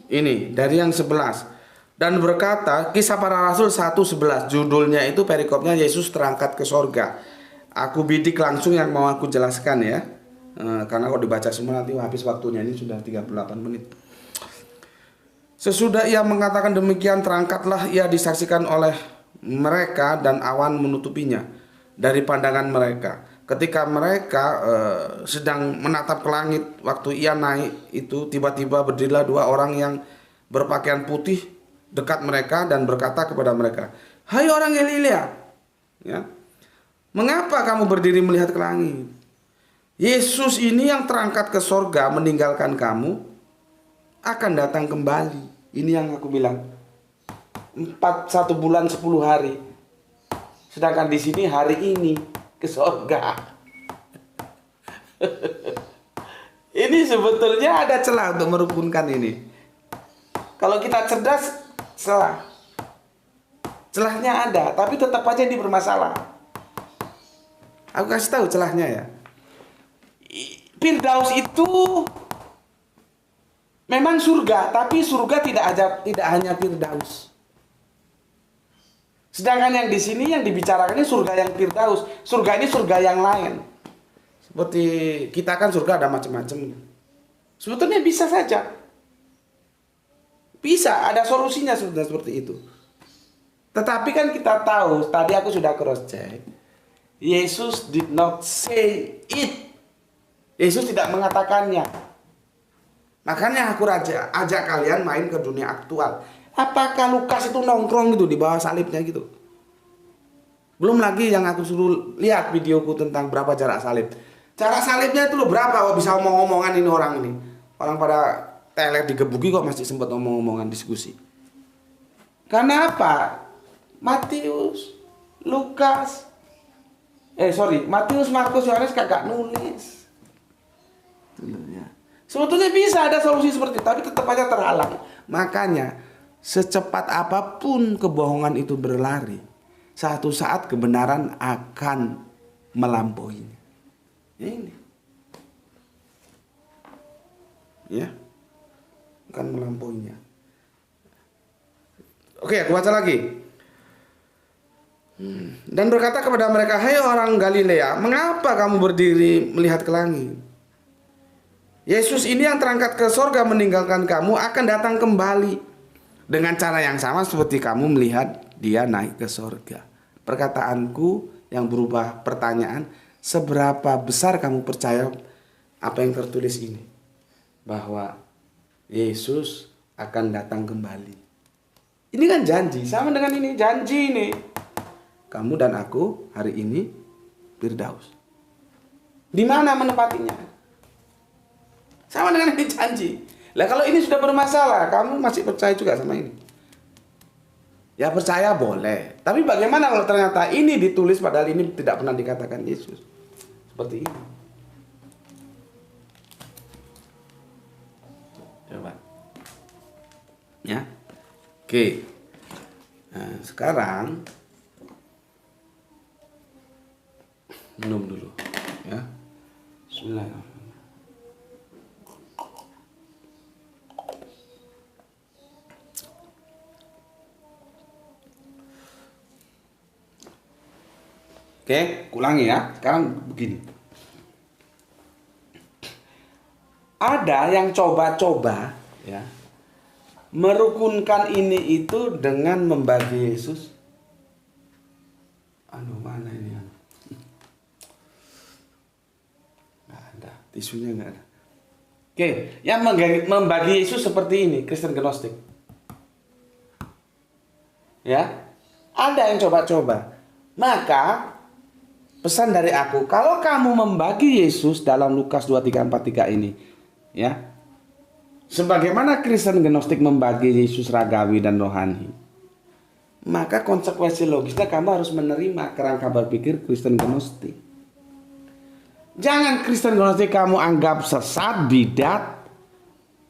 S1: Ini dari yang 11. Dan berkata, Kisah Para Rasul 1:11. Judulnya itu perikopnya Yesus terangkat ke sorga. Aku bidik langsung yang mau aku jelaskan ya. Karena kalau dibaca semua nanti habis waktunya, ini sudah 38 menit. Sesudah ia mengatakan demikian, terangkatlah ia disaksikan oleh mereka dan awan menutupinya dari pandangan mereka. Ketika mereka sedang menatap ke langit, waktu ia naik itu tiba-tiba berdirilah dua orang yang berpakaian putih dekat mereka dan berkata kepada mereka, "Hai orang Galilea, ya, mengapa kamu berdiri melihat ke langit? Yesus ini yang terangkat ke sorga meninggalkan kamu akan datang kembali." Ini yang aku bilang, 1 bulan 10 hari. Sedangkan di sini hari ini ke sorga. Ini sebetulnya ada celah untuk merukunkan ini. Kalau kita cerdas, celahnya ada, tapi tetap aja ini bermasalah. Aku kasih tahu celahnya ya. Firdaus itu memang surga, tapi surga tidak hanya Firdaus. Sedangkan yang di sini yang dibicarakan ini surga yang Firdaus. Surga ini surga yang lain. Seperti kita kan surga ada macam-macam. Sebetulnya bisa saja. Bisa, ada solusinya sudah seperti itu. Tetapi kan kita tahu, tadi aku sudah cross check. Yesus did not say it. Yesus tidak mengatakannya. Makanya aku ajak kalian main ke dunia aktual. Apakah Lukas itu nongkrong gitu di bawah salibnya gitu? Belum lagi yang aku suruh lihat videoku tentang berapa jarak salib. Jarak salibnya itu loh berapa kok bisa omong-omongan ini orang ini. Orang pada teler digebuki kok masih sempat omong-omongan diskusi. Karena apa? Matius, Matius, Markus, Yohanes kagak nulis. Sebetulnya bisa ada solusi seperti itu, tapi tetap aja terhalang. Makanya secepat apapun kebohongan itu berlari, satu saat kebenaran akan melampauinya. Ini. Ya. Akan melampauinya. Oke, aku baca lagi. Dan berkata kepada mereka, "Hai orang Galilea, mengapa kamu berdiri melihat ke langit? Yesus ini yang terangkat ke sorga meninggalkan kamu akan datang kembali dengan cara yang sama seperti kamu melihat dia naik ke sorga." Perkataanku yang berubah pertanyaan, seberapa besar kamu percaya apa yang tertulis ini? Bahwa Yesus akan datang kembali. Ini kan janji, sama dengan ini janji ini. Kamu dan aku hari ini Firdaus. Di mana menepatinya? Sama dengan ini janji. Lah kalau ini sudah bermasalah, kamu masih percaya juga sama ini? Ya percaya boleh. Tapi bagaimana kalau ternyata ini ditulis padahal ini tidak pernah dikatakan Yesus? Seperti ini. Coba. Ya. Oke. Nah, sekarang minum dulu, ya. Bismillahirrahmanirrahim. Oke, ulangi ya. Sekarang begini. Ada yang coba-coba, ya, merukunkan ini itu dengan membagi Yesus. Mana ini? Tisunya nggak ada. Oke, yang membagi Yesus seperti ini, Kristen Gnostik. Ya, ada yang coba-coba. Maka pesan dari aku, kalau kamu membagi Yesus dalam Lukas 23:43 ini, ya, sebagaimana Kristen Gnostik membagi Yesus ragawi dan rohani, maka konsekuensi logisnya kamu harus menerima kerangka berpikir Kristen Gnostik. Jangan Kristen Gnostik kamu anggap sesat, bidat,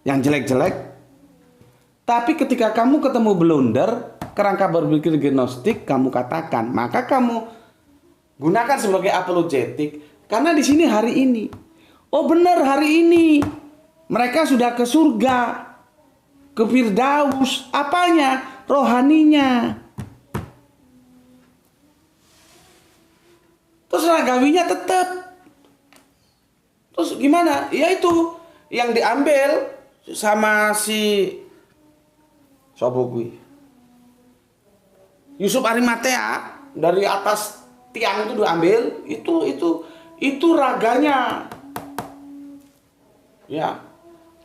S1: yang jelek-jelek. Tapi ketika kamu ketemu blunder, kerangka berpikir Gnostik kamu katakan, maka kamu gunakan sebagai apologetik. Karena di sini hari ini, oh benar hari ini mereka sudah ke surga, ke Firdaus. Apanya? Rohaninya. Terus ragawinya tetap. Terus gimana? Ya itu yang diambil sama si Sobogui. Yusuf Arimatea dari atas tiang itu diambil, itu raganya. Ya.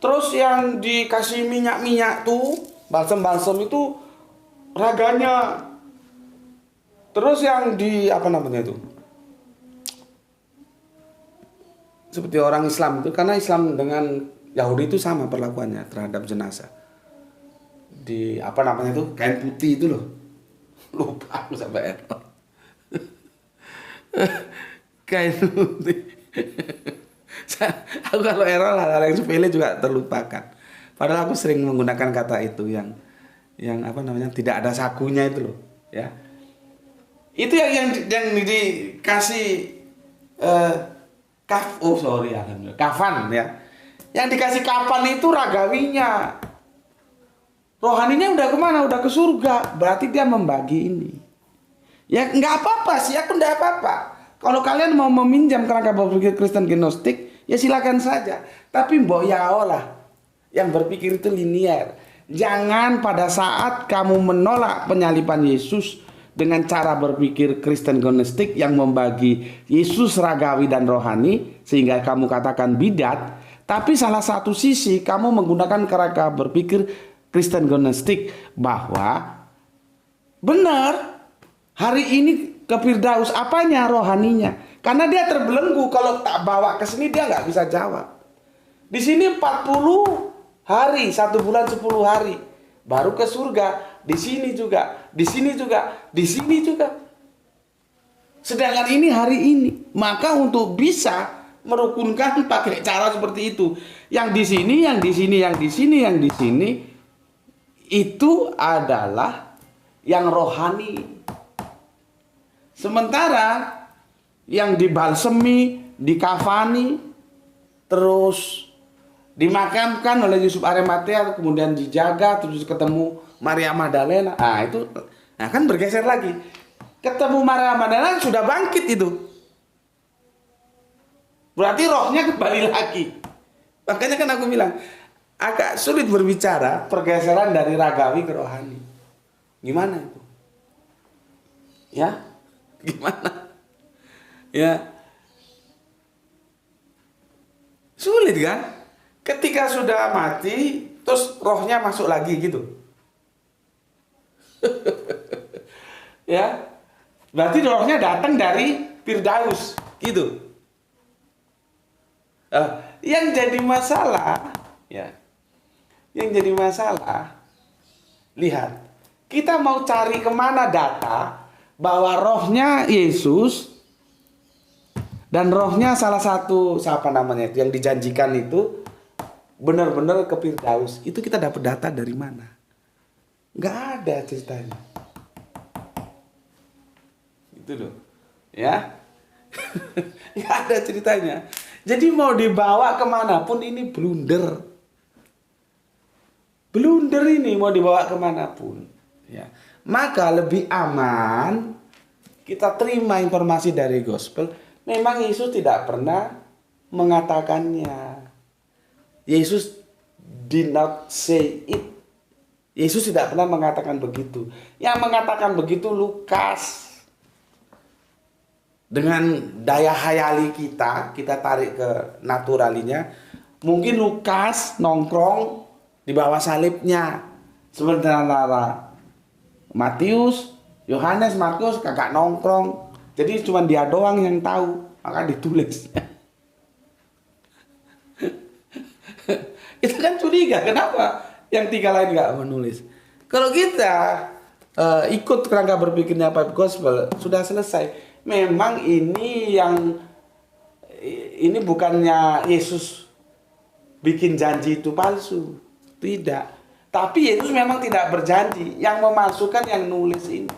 S1: Terus yang dikasih minyak-minyak tuh, balsam-balsam itu raganya. Terus yang di apa namanya itu? Seperti orang Islam itu, karena Islam dengan Yahudi itu sama perlakuannya terhadap jenazah. Di apa namanya itu, kain putih itu loh. Lupa aku sampai error. Kain putih. Aku kalau error hal yang sepele juga terlupakan. Padahal aku sering menggunakan kata itu yang apa namanya, tidak ada sakunya itu loh, ya. Itu yang dikasih kafan ya. Yang dikasih kafan itu ragawinya. Rohaninya udah kemana? Udah ke surga. Berarti dia membagi ini. Ya nggak apa-apa sih, aku nggak apa-apa. Kalau kalian mau meminjam kerangka berpikir Kristen Gnostik, ya silakan saja. Tapi mbok yao lah. Yang berpikir itu linear. Jangan pada saat kamu menolak penyaliban Yesus dengan cara berpikir Kristen Gnostik yang membagi Yesus ragawi dan rohani, sehingga kamu katakan bidat. Tapi salah satu sisi kamu menggunakan kerangka berpikir Kristen Gnostik bahwa benar hari ini ke Firdaus apanya rohaninya? Karena dia terbelenggu, kalau tak bawa ke sini dia nggak bisa jawab. Di sini 40 hari, 1 bulan 10 hari, baru ke surga. Di sini juga, di sini juga, di sini juga. Sedangkan ini hari ini. Maka untuk bisa merukunkan pakai cara seperti itu, yang di sini, yang di sini, yang di sini, yang di sini, itu adalah yang rohani. Sementara yang dibalsemi, dikafani, terus dimakamkan oleh Yusuf Arimatea, kemudian dijaga, terus ketemu Maria Magdalena. Nah itu, nah kan bergeser lagi. Ketemu Maria Magdalena sudah bangkit itu. Berarti rohnya kembali lagi. Makanya kan aku bilang, agak sulit berbicara pergeseran dari ragawi ke rohani. Gimana itu? Ya? Gimana? Ya. Sulit kan? Ketika sudah mati, terus rohnya masuk lagi gitu. Ya. Berarti rohnya datang dari Firdaus gitu. Yang jadi masalah, ya. Yang jadi masalah, lihat, kita mau cari kemana data bahwa rohnya Yesus dan rohnya salah satu siapa namanya itu yang dijanjikan itu benar-benar ke Firdaus. Itu kita dapat data dari mana? Nggak ada ceritanya. Itu loh, ya. Nggak ada ceritanya. Jadi mau dibawa kemanapun ini blunder. Blunder ini mau dibawa kemanapun. Ya. Maka lebih aman kita terima informasi dari gospel. Memang Yesus tidak pernah mengatakannya. Yesus did not say it. Yesus tidak pernah mengatakan begitu. Yang mengatakan begitu Lukas. Dengan daya hayali kita tarik ke naturalinya. Mungkin Lukas nongkrong di bawah salibnya. Sementara Matius, Yohanes, Markus kagak nongkrong. Jadi cuma dia doang yang tahu. Maka ditulis. Itu kan curiga. Kenapa yang 3 lain nggak menulis? Kalau kita ikut kerangka berpikirnya Pipe Gospel, sudah selesai. Memang ini bukannya Yesus bikin janji itu palsu. Tidak. Tapi Yesus memang tidak berjanji. Yang memalsukan yang nulis ini.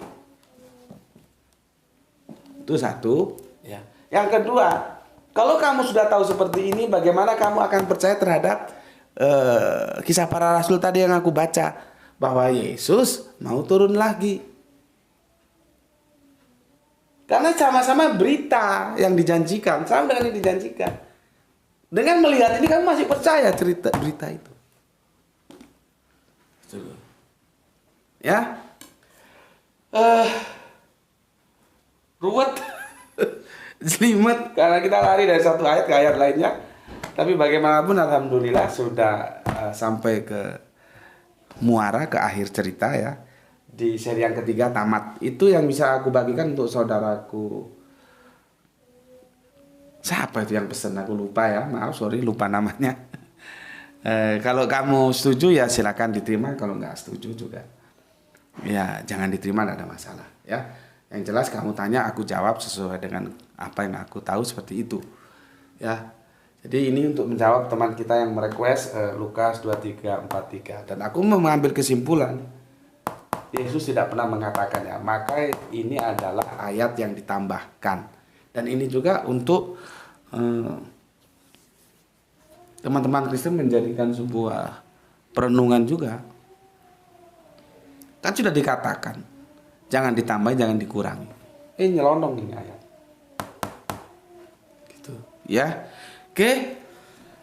S1: Itu satu. Ya. Yang kedua, kalau kamu sudah tahu seperti ini, bagaimana kamu akan percaya terhadap kisah para rasul tadi yang aku baca, bahwa Yesus mau turun lagi. Karena sama-sama berita yang dijanjikan, sama dengan yang dijanjikan. Dengan melihat ini kamu masih percaya berita itu. Ya, ruwet, jelimet karena kita lari dari satu ayat ke ayat lainnya. Tapi bagaimanapun alhamdulillah sudah sampai ke muara, ke akhir cerita ya. Di seri yang ketiga tamat. Itu yang bisa aku bagikan untuk saudaraku. Siapa itu yang pesan? Aku lupa ya. Maaf, sorry, lupa namanya. Kalau kamu setuju ya silakan diterima. Kalau nggak setuju juga ya jangan diterima, tidak ada masalah ya. Yang jelas kamu tanya, aku jawab sesuai dengan apa yang aku tahu, seperti itu ya. Jadi ini untuk menjawab teman kita yang merequest Lukas 23:43. Dan aku mengambil kesimpulan Yesus tidak pernah mengatakannya. Maka ini adalah ayat yang ditambahkan. Dan ini juga untuk teman-teman Kristen menjadikan sebuah perenungan juga. Kan sudah dikatakan, jangan ditambah, jangan dikurangi. Nyelonong ini ayat. Gitu, ya. Oke.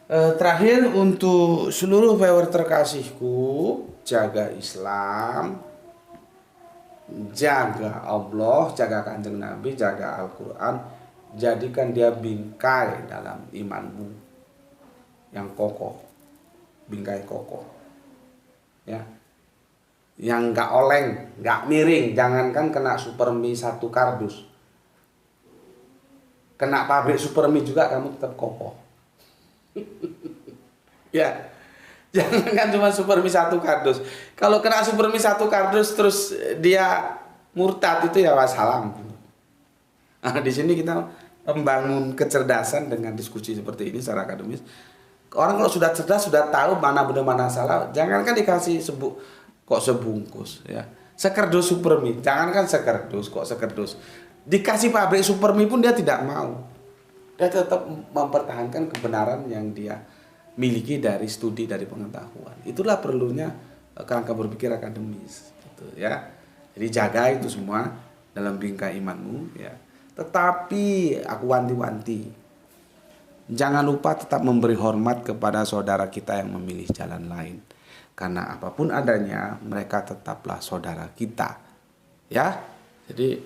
S1: Terakhir untuk seluruh viewer terkasihku, jaga Islam, jaga Allah, jaga Kanjeng Nabi, jaga Al-Quran, jadikan dia bingkai dalam imanmu yang kokoh, bingkai kokoh, ya. yang nggak oleng, nggak miring. Jangankan kena Supermi 1 kardus, kena pabrik Supermi juga kamu tetap kokoh. Ya, jangankan cuma Supermi 1 kardus. Kalau kena Supermi 1 kardus terus dia murtad, itu ya wassalam. Nah, di sini kita membangun kecerdasan dengan diskusi seperti ini secara akademis. Orang kalau sudah cerdas, sudah tahu mana benar mana salah, jangankan dikasih kok sebungkus ya. Sekerdus Supermi, jangankan sekerdus, kok sekerdus. Dikasih pabrik Supermi pun dia tidak mau. Dia tetap mempertahankan kebenaran yang dia miliki dari studi, dari pengetahuan. Itulah perlunya kerangka berpikir akademis gitu ya. Jadi jaga itu semua dalam bingkai imanmu ya. Tetapi aku wanti-wanti, jangan lupa tetap memberi hormat kepada saudara kita yang memilih jalan lain. Karena apapun adanya, mereka tetaplah saudara kita. Ya, jadi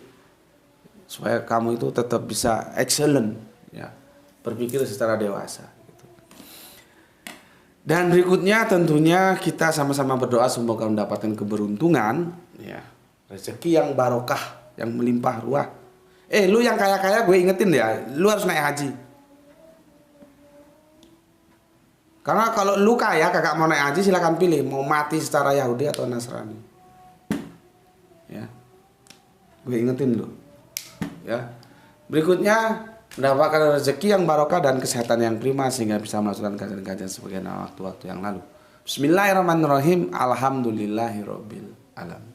S1: supaya kamu itu tetap bisa excellent, ya, berpikir secara dewasa. Gitu. Dan berikutnya tentunya kita sama-sama berdoa semoga mendapatkan keberuntungan, ya, rezeki yang barokah, yang melimpah ruah. Lu yang kaya-kaya gue ingetin ya, lu harus naik haji. Karena kalau lu kaya kagak mau naik haji, silakan pilih mau mati secara Yahudi atau Nasrani. Ya. Gue ingetin lu. Ya. Berikutnya mendapatkan rezeki yang barokah dan kesehatan yang prima sehingga bisa melaksanakan kajian-kajian sebagaimana waktu-waktu yang lalu. Bismillahirrahmanirrahim. Alhamdulillahirabbil alamin.